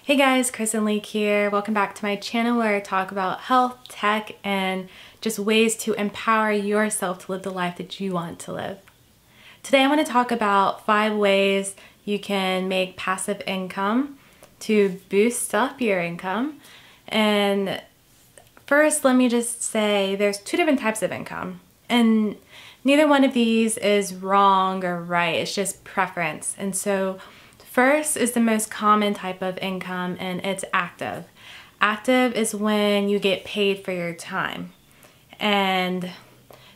Hey guys, Kristen, Leake here. Welcome back to my channel where I talk about health, tech, and just ways to empower yourself to live the life that you want to live. Today I want to talk about 5 ways you can make passive income to boost up your income. And first, let me just say there's 2 different types of income. And neither one of these is wrong or right. It's just preference. And so first is the most common type of income, and it's active. Active is when you get paid for your time. And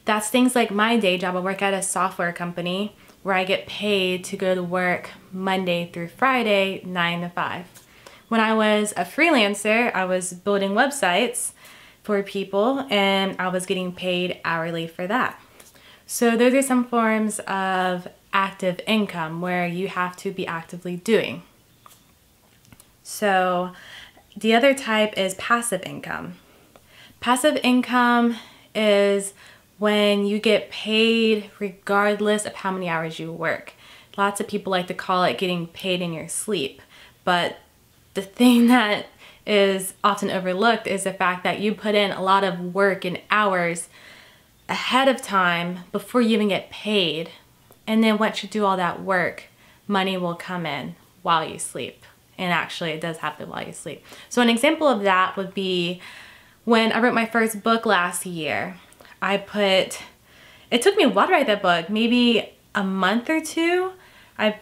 that's things like my day job. I work at a software company where I get paid to go to work Monday through Friday, 9 to 5. When I was a freelancer, I was building websites for people and I was getting paid hourly for that. So those are some forms of active income where you have to be actively doing. So the other type is passive income. Passive income is when you get paid regardless of how many hours you work. Lots of people like to call it getting paid in your sleep, but the thing that is often overlooked is the fact that you put in a lot of work and hours ahead of time before you even get paid. And then once you do all that work, money will come in while you sleep. And actually it does happen while you sleep. So an example of that would be when I wrote my first book last year. It took me a while to write that book, maybe a month or 2. I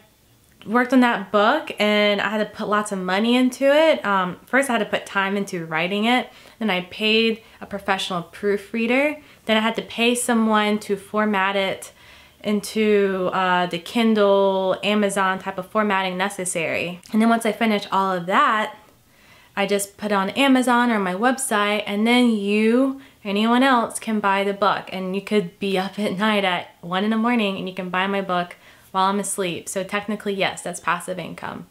worked on that book and I had to put lots of money into it. First I had to put time into writing it. Then I paid a professional proofreader. Then I had to pay someone to format it into the Kindle, Amazon type of formatting necessary. And then once I finished all of that, I just put it on Amazon or my website, and then you, anyone else, can buy the book. And you could be up at night at 1 in the morning and you can buy my book while I'm asleep. So technically, yes, that's passive income.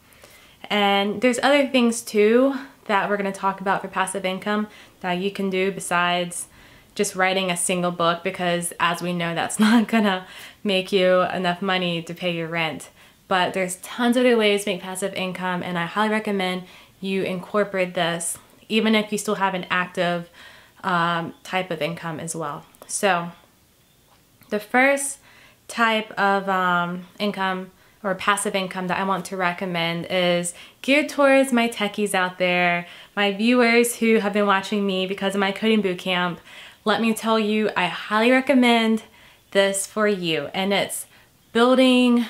And there's other things too that we're gonna talk about for passive income that you can do besides just writing a single book, because as we know, that's not gonna make you enough money to pay your rent. But there's tons of other ways to make passive income, and I highly recommend you incorporate this even if you still have an active type of income as well. So the first type of income or passive income that I want to recommend is geared towards my techies out there, my viewers who have been watching me because of my coding bootcamp. Let me tell you, I highly recommend this for you, and it's building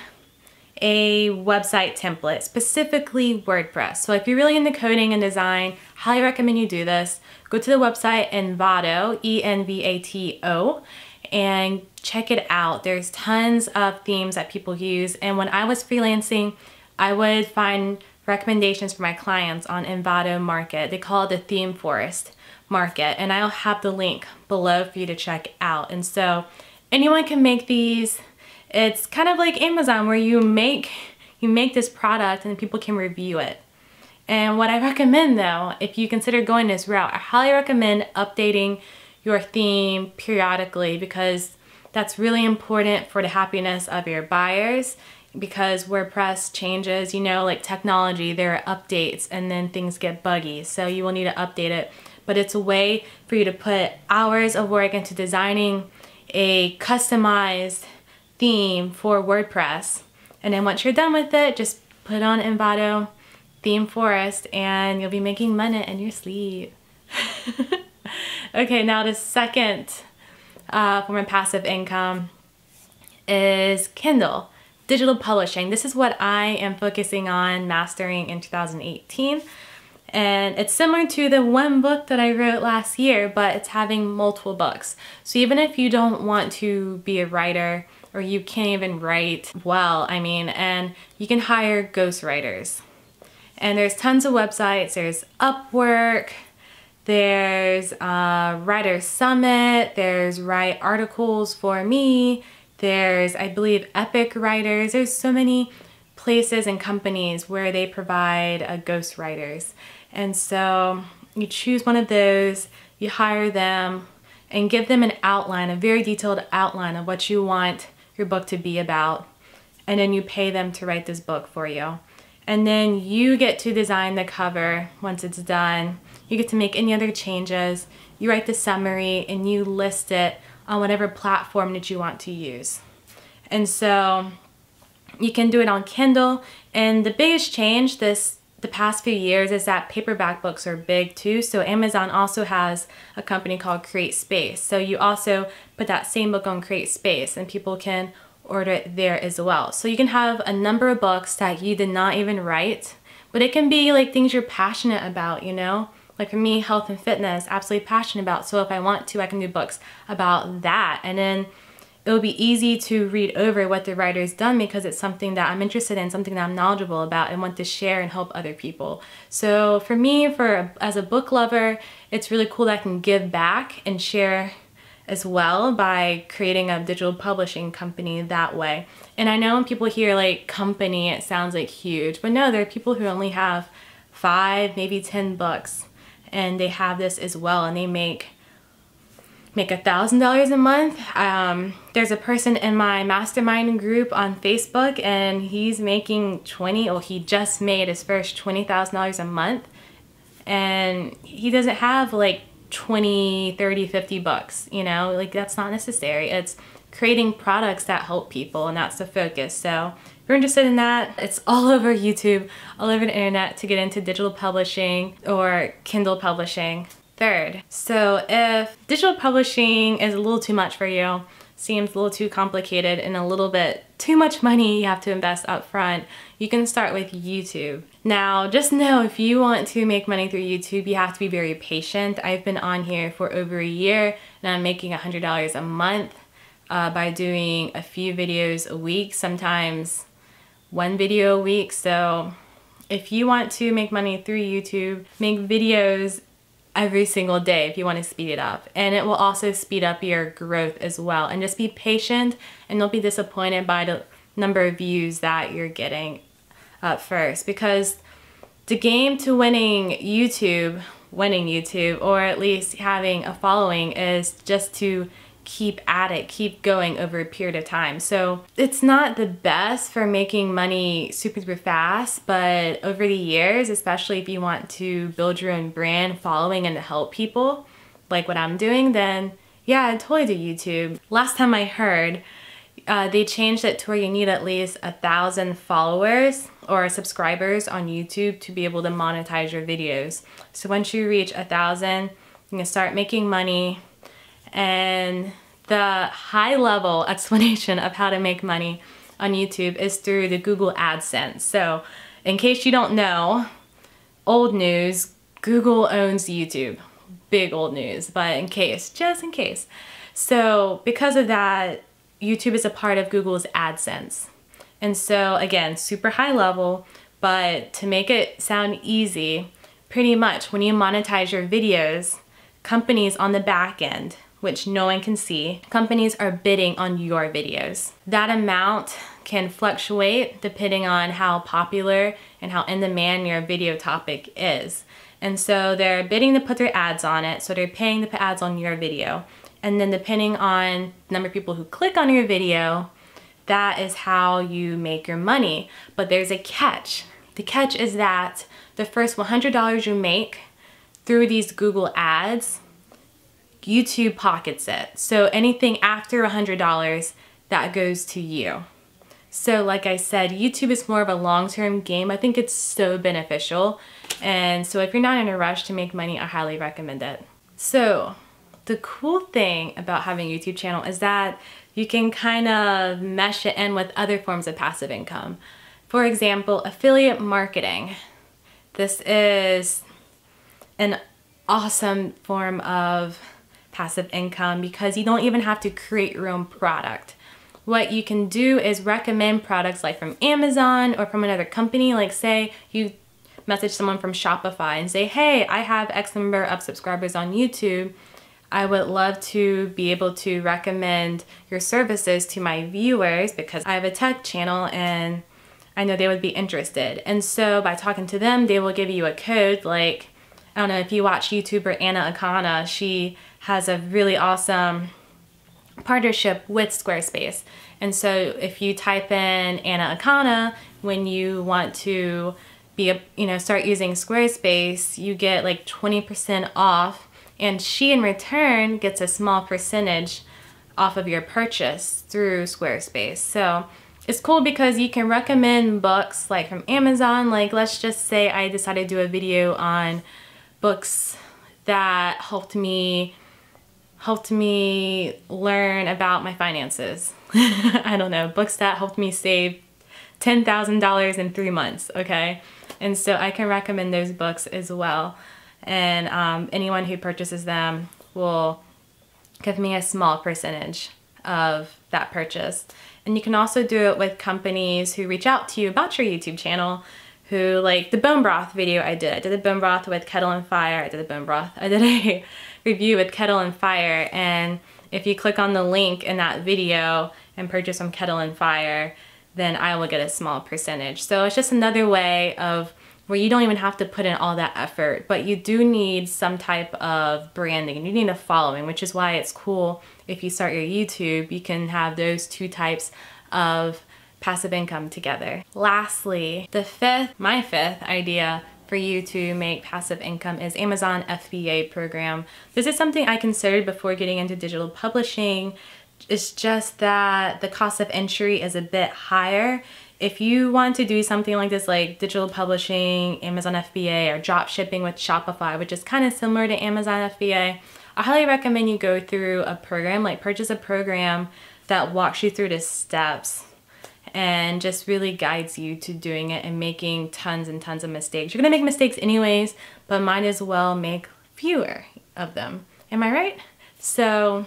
a website template, specifically WordPress. So if you're really into coding and design, highly recommend you do this. Go to the website Envato, E-N-V-A-T-O, and check it out. There's tons of themes that people use, and when I was freelancing, I would find recommendations for my clients on Envato Market. They call it the Theme Forest Market, and I'll have the link below for you to check out. And so anyone can make these. It's kind of like Amazon, where you make this product and people can review it. And what I recommend though, if you consider going this route, I highly recommend updating your theme periodically, because that's really important for the happiness of your buyers. Because WordPress changes, you know, like technology, there are updates and then things get buggy. So you will need to update it. But it's a way for you to put hours of work into designing a customized theme for WordPress. And then once you're done with it, just put on Envato Theme Forest and you'll be making money in your sleep. Okay, now the second form of passive income is Kindle, digital publishing. This is what I am focusing on mastering in 2018. And it's similar to the one book that I wrote last year, but it's having multiple books. So even if you don't want to be a writer, or you can't even write well, and you can hire ghostwriters. And there's tons of websites. There's Upwork, there's Writer Summit, there's Write Articles for Me, there's, I believe, Epic Writers. There's so many places and companies where they provide ghostwriters. And so you choose one of those, you hire them, and give them an outline, a very detailed outline of what you want your book to be about. And then you pay them to write this book for you. and then you get to design the cover once it's done. You get to make any other changes. You write the summary and you list it on whatever platform that you want to use. And so you can do it on Kindle. And the biggest change the past few years is that paperback books are big too. So Amazon also has a company called Create Space. So you also put that same book on Create Space and people can order it there as well. So you can have a number of books that you did not even write, but it can be like things you're passionate about, you know? Like for me, health and fitness, absolutely passionate about. So if I want to, I can do books about that. And then it'll be easy to read over what the writer's done because it's something that I'm interested in, something that I'm knowledgeable about and want to share and help other people. So for me, as a book lover, it's really cool that I can give back and share as well by creating a digital publishing company that way. And I know when people hear like company, it sounds like huge, but no, there are people who only have 5, maybe 10 books and they have this as well and they make $1,000 a month. There's a person in my mastermind group on Facebook and he's making he just made his first $20,000 a month and he doesn't have like 20, 30, 50 books, you know, like that's not necessary. It's creating products that help people and that's the focus. So if you're interested in that, it's all over YouTube, all over the internet to get into digital publishing or Kindle publishing. Third, so if digital publishing is a little too much for you, seems a little too complicated and a little bit too much money you have to invest up front, you can start with YouTube. Now, just know if you want to make money through YouTube, you have to be very patient. I've been on here for over a year and I'm making $100 a month by doing a few videos a week, sometimes one video a week. So if you want to make money through YouTube, make videos every single day if you want to speed it up, and it will also speed up your growth as well. And just be patient and don't be disappointed by the number of views that you're getting at first, because the game to winning YouTube or at least having a following is just to keep at it, keep going over a period of time. So it's not the best for making money super fast, but over the years, especially if you want to build your own brand following and to help people like what I'm doing, then yeah, I'd totally do YouTube. Last time I heard, they changed it to where you need at least 1,000 followers or subscribers on YouTube to be able to monetize your videos. So once you reach 1,000, you can start making money. And the high level explanation of how to make money on YouTube is through the Google ADSENSE. So in case you don't know, old news, Google owns YouTube. Big old news, but just in case. So because of that, YouTube is a part of Google's ADSENSE. And so again, super high level, but to make it sound easy, pretty much when you monetize your videos, companies on the back end, which no one can see, companies are bidding on your videos. That amount can fluctuate depending on how popular and how in demand your video topic is. And so they're bidding to put their ads on it, so they're paying to put ads on your video. And then depending on the number of people who click on your video, that is how you make your money. But there's a catch. The catch is that the first $100 you make through these Google ads, YouTube pockets it. So anything after $100, that goes to you. So like I said, YouTube is more of a long-term game. I think it's so beneficial. And so if you're not in a rush to make money, I highly recommend it. So the cool thing about having a YouTube channel is that you can kind of mesh it in with other forms of passive income. For example, affiliate marketing. This is an awesome form of passive income because you don't even have to create your own product. What you can do is recommend products like from Amazon or from another company. Like say you message someone from Shopify and say, hey, I have X number of subscribers on YouTube. I would love to be able to recommend your services to my viewers because I have a tech channel and I know they would be interested. And so by talking to them, they will give you a code. Like, I don't know if you watch YouTuber Anna Akana, she has a really awesome partnership with Squarespace. And so if you type in Anna Akana when you want to start using Squarespace, you get like 20% off, and she in return gets a small percentage off of your purchase through Squarespace. So it's cool because you can recommend books like from Amazon. Like, let's just say I decided to do a video on books that helped me learn about my finances. I don't know, books that helped me save $10,000 in 3 months, okay? And so I can recommend those books as well. And anyone who purchases them will give me a small percentage of that purchase. And you can also do it with companies who reach out to you about your YouTube channel, who, like the bone broth video I did a bone broth with Kettle and Fire. I did a review with Kettle and Fire, and if you click on the link in that video and purchase from Kettle and Fire, then I will get a small percentage. So it's just another way of where you don't even have to put in all that effort, but you do need some type of branding. You need a following, which is why it's cool if you start your YouTube, you can have those two types of passive income together. Lastly, my fifth idea for you to make passive income is Amazon FBA program. This is something I considered before getting into digital publishing. It's just that the cost of entry is a bit higher. If you want to do something like this, like digital publishing, Amazon FBA, or drop shipping with Shopify, which is kind of similar to Amazon FBA, I highly recommend you go through a program, like purchase a program that walks you through the steps and just really guides you to doing it and making tons and tons of mistakes. You're gonna make mistakes anyways, but might as well make fewer of them. Am I right? So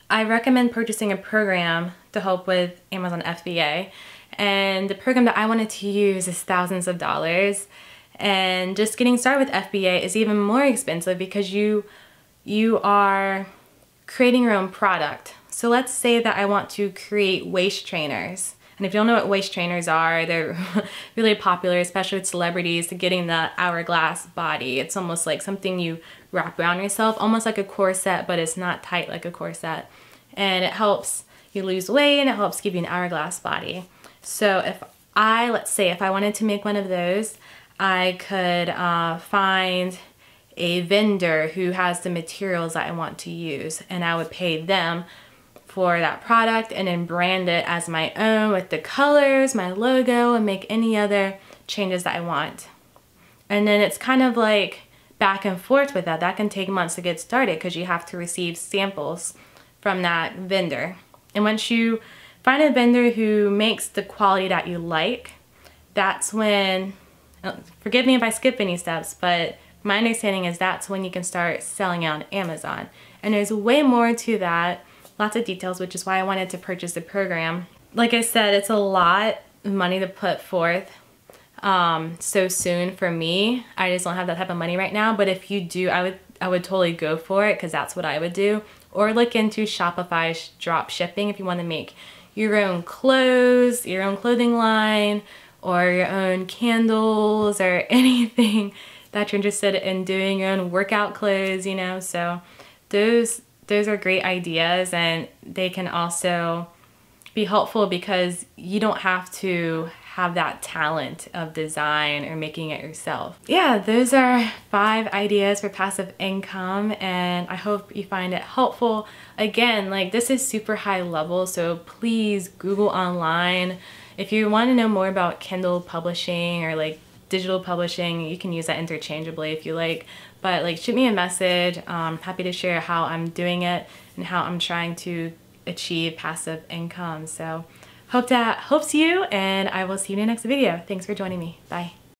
I recommend purchasing a program to help with Amazon FBA, and the program that I wanted to use is thousands of dollars, and just getting started with FBA is even more expensive because you are creating your own product. So let's say that I want to create waist trainers, and if you don't know what waist trainers are, they're really popular, especially with celebrities, to getting the hourglass body. It's almost like something you wrap around yourself, almost like a corset, but it's not tight like a corset. And it helps you lose weight, and it helps give you an hourglass body. So let's say if I wanted to make one of those, I could find a vendor who has the materials that I want to use, and I would pay them for that product and then brand it as my own with the colors, my logo, and make any other changes that I want. And then it's kind of like back and forth with that. That can take months to get started because you have to receive samples from that vendor. And once you find a vendor who makes the quality that you like, that's when, forgive me if I skip any steps, but my understanding is that's when you can start selling it on Amazon. And there's way more to that, lots of details, which is why I wanted to purchase the program. Like I said, it's a lot of money to put forth so soon for me. I just don't have that type of money right now, but if you do, I would totally go for it, because that's what I would do. Or look into Shopify drop shipping if you want to make your own clothes, your own clothing line, or your own candles, or anything that you're interested in doing, your own workout clothes, you know. So those are great ideas, and they can also be helpful because you don't have to have that talent of design or making it yourself. Yeah, those are 5 ideas for passive income, and I hope you find it helpful. Again, like, this is super high level, so please Google online. If you want to know more about Kindle publishing or like digital publishing, you can use that interchangeably if you like, but like, shoot me a message. I'm happy to share how I'm doing it and how I'm trying to achieve passive income. So hope that helps you, and I will see you in the next video. Thanks for joining me. Bye.